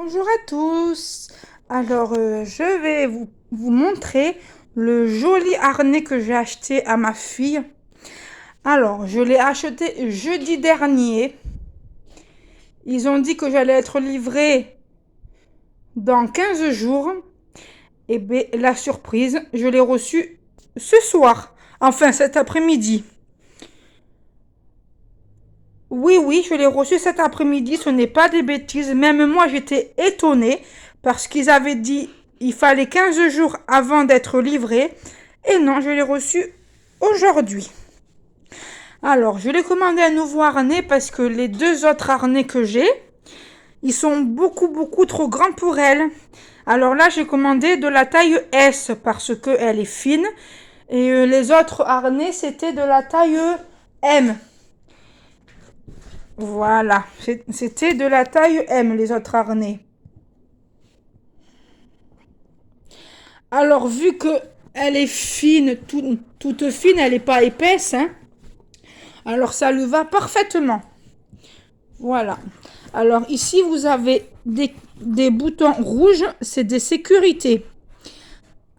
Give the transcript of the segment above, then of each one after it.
Bonjour à tous. Alors, je vais vous montrer le joli harnais que j'ai acheté à ma fille. Alors, je l'ai acheté jeudi dernier. Ils ont dit que j'allais être livrée dans 15 jours. Et bien, la surprise, je l'ai reçu ce soir. Enfin, cet après-midi. Oui, oui, je l'ai reçu cet après-midi. Ce n'est pas des bêtises. Même moi, j'étais étonnée parce qu'ils avaient dit il fallait 15 jours avant d'être livré. Et non, je l'ai reçu aujourd'hui. Alors, je l'ai commandé un nouveau harnais parce que les deux autres harnais que j'ai, ils sont beaucoup trop grands pour elle. Alors là, j'ai commandé de la taille S parce qu'elle est fine. Et les autres harnais, c'était de la taille M. Voilà, c'était de la taille M, les autres harnais. Alors, vu que elle est fine, toute fine, elle n'est pas épaisse, hein, alors ça lui va parfaitement. Voilà. Alors ici, vous avez des boutons rouges, c'est des sécurités.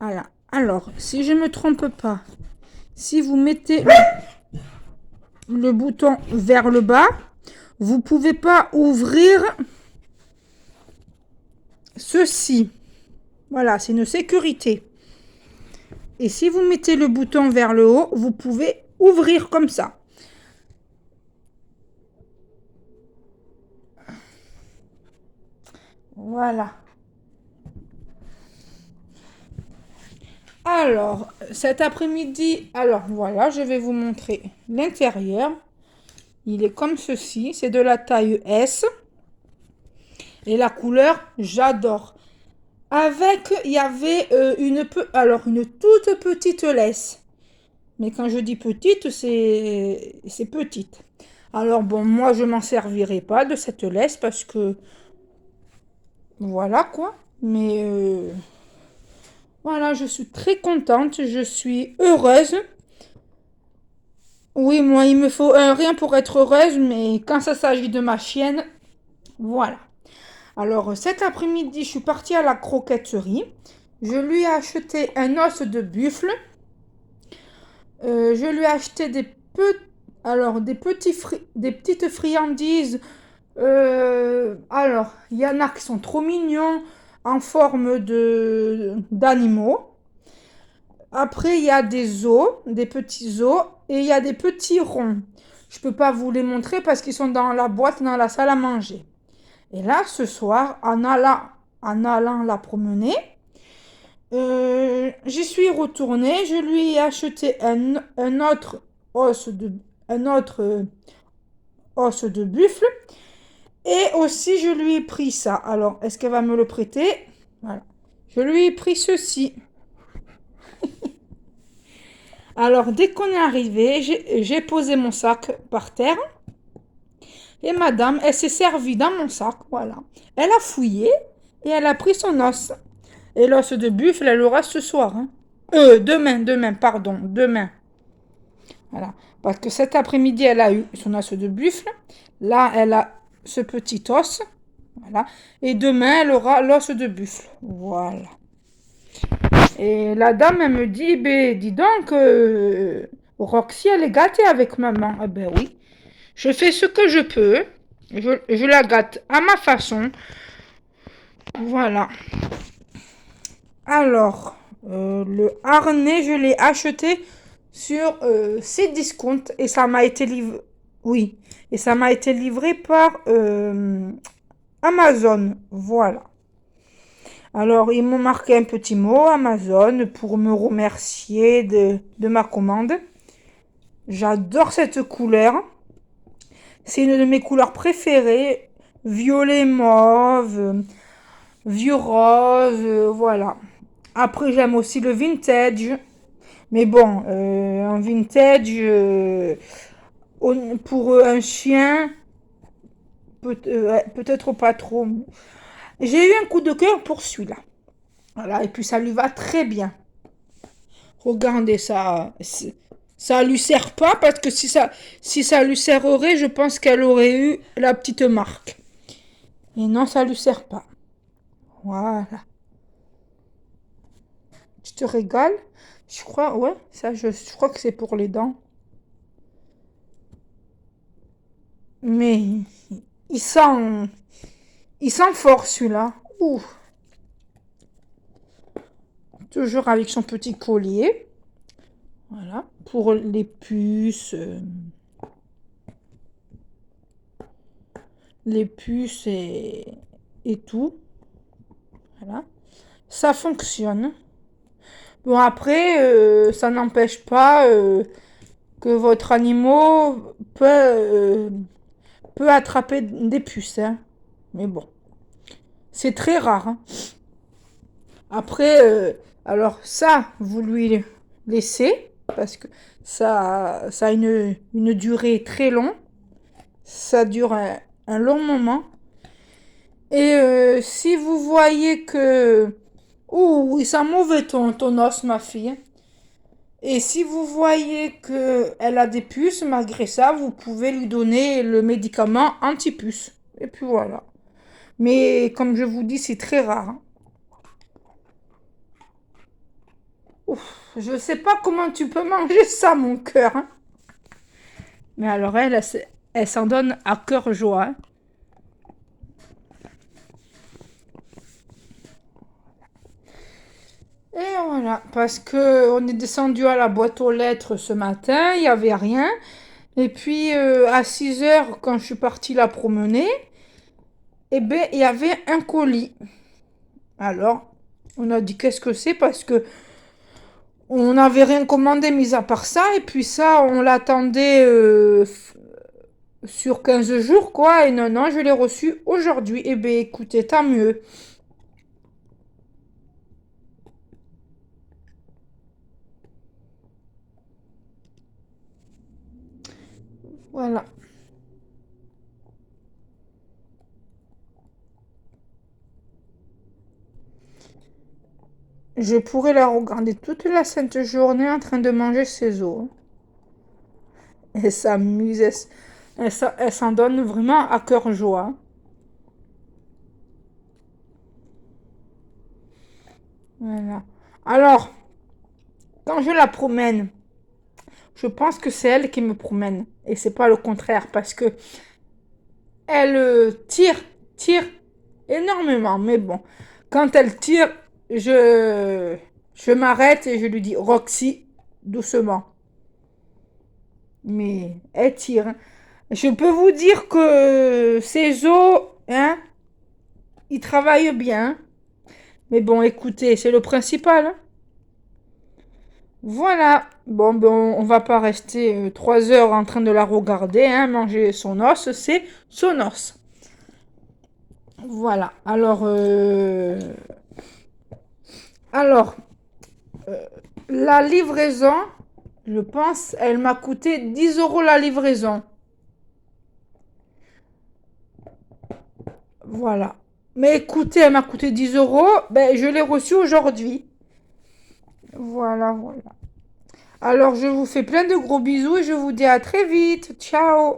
Voilà. Alors, si je ne me trompe pas, si vous mettez le bouton vers le bas, vous ne pouvez pas ouvrir ceci. Voilà, c'est une sécurité. Et si vous mettez le bouton vers le haut, vous pouvez ouvrir comme ça. Voilà. Alors, cet après-midi, alors voilà, je vais vous montrer l'intérieur. Il est comme ceci, c'est de la taille S. Et la couleur, j'adore. Avec, il y avait une toute petite laisse. Mais quand je dis petite, c'est petite. Alors bon, moi je m'en servirai pas de cette laisse parce que voilà quoi. Mais voilà, je suis très contente, je suis heureuse. Oui, moi il me faut rien pour être heureuse, mais quand ça s'agit de ma chienne, voilà. Alors cet après-midi, je suis partie à la croquetterie. Je lui ai acheté un os de buffle. Je lui ai acheté des petites friandises. Alors, il y en a qui sont trop mignons en forme d'animaux. Après, il y a des os, des petits os, et il y a des petits ronds. Je ne peux pas vous les montrer parce qu'ils sont dans la boîte, dans la salle à manger. Et là, ce soir, en allant la promener, j'y suis retournée. Je lui ai acheté un autre os un autre os de buffle. Et aussi, je lui ai pris ça. Alors, est-ce qu'elle va me le prêter? Voilà. Je lui ai pris ceci. Alors, dès qu'on est arrivé, j'ai posé mon sac par terre. Et madame, elle s'est servie dans mon sac. Voilà. Elle a fouillé et elle a pris son os. Et l'os de buffle, elle l'aura ce soir. Hein. Demain, pardon, demain. Voilà. Parce que cet après-midi, elle a eu son os de buffle. Là, elle a ce petit os. Voilà. Et demain, elle aura l'os de buffle. Voilà. Et la dame, elle me dit, ben, dis donc, Roxy, elle est gâtée avec maman. Eh ben oui. Je fais ce que je peux. Je la gâte à ma façon. Voilà. Alors, le harnais, je l'ai acheté sur Cdiscount et ça m'a été livré. Oui, et ça m'a été livré par Amazon. Voilà. Alors, ils m'ont marqué un petit mot, Amazon, pour me remercier de ma commande. J'adore cette couleur. C'est une de mes couleurs préférées. Violet mauve, vieux rose, voilà. Après, j'aime aussi le vintage. Mais bon, un vintage, pour un chien, peut-être pas trop. J'ai eu un coup de cœur pour celui-là. Voilà, et puis ça lui va très bien. Regardez ça. Ça lui sert pas parce que si ça lui serrait, je pense qu'elle aurait eu la petite marque. Et non, ça lui sert pas. Voilà. Tu te régales? Je crois, ouais, ça, je crois que c'est pour les dents. Mais il sent, il sent fort celui-là. Ouh, toujours avec son petit collier. Voilà, pour les puces et tout. Voilà, ça fonctionne. Bon après, ça n'empêche pas que votre animal peut attraper des puces, hein. Mais bon, c'est très rare, hein. Après, alors ça, vous lui laissez parce que ça a une durée très longue. Ça dure un long moment. Et si vous voyez que... Ouh, il sent mauvais ton os, ma fille. Et si vous voyez qu'elle a des puces, malgré ça, vous pouvez lui donner le médicament anti-puce. Et puis voilà. Mais comme je vous dis, c'est très rare, hein. Ouf, je sais pas comment tu peux manger ça, mon cœur, hein. Mais alors elle s'en donne à cœur joie, hein. Et voilà, parce que on est descendu à la boîte aux lettres ce matin, il n'y avait rien. Et puis à 6 heures, quand je suis partie la promener, eh ben, il y avait un colis. Alors, on a dit qu'est-ce que c'est parce que on n'avait rien commandé mis à part ça. Et puis ça, on l'attendait sur 15 jours, quoi. Et non, non, je l'ai reçu aujourd'hui. Eh ben, écoutez, tant mieux. Voilà. Je pourrais la regarder toute la sainte journée en train de manger ses os. Elle s'amuse, elle s'en donne vraiment à cœur joie. Voilà. Alors, quand je la promène, je pense que c'est elle qui me promène. Et c'est pas le contraire, parce que elle tire énormément. Mais bon, quand elle tire, je m'arrête et je lui dis Roxy, doucement. Mais elle tire, hein. Je peux vous dire que ces os, hein, ils travaillent bien. Mais bon, écoutez, c'est le principal, hein. Voilà. Bon, ben, on va pas rester 3 heures en train de la regarder, hein, manger son os, c'est son os. Voilà. Alors, euh, la livraison, je pense, elle m'a coûté 10 euros la livraison. Voilà. Mais écoutez, elle m'a coûté 10 euros. Ben, je l'ai reçue aujourd'hui. Voilà, voilà. Alors, je vous fais plein de gros bisous et je vous dis à très vite. Ciao!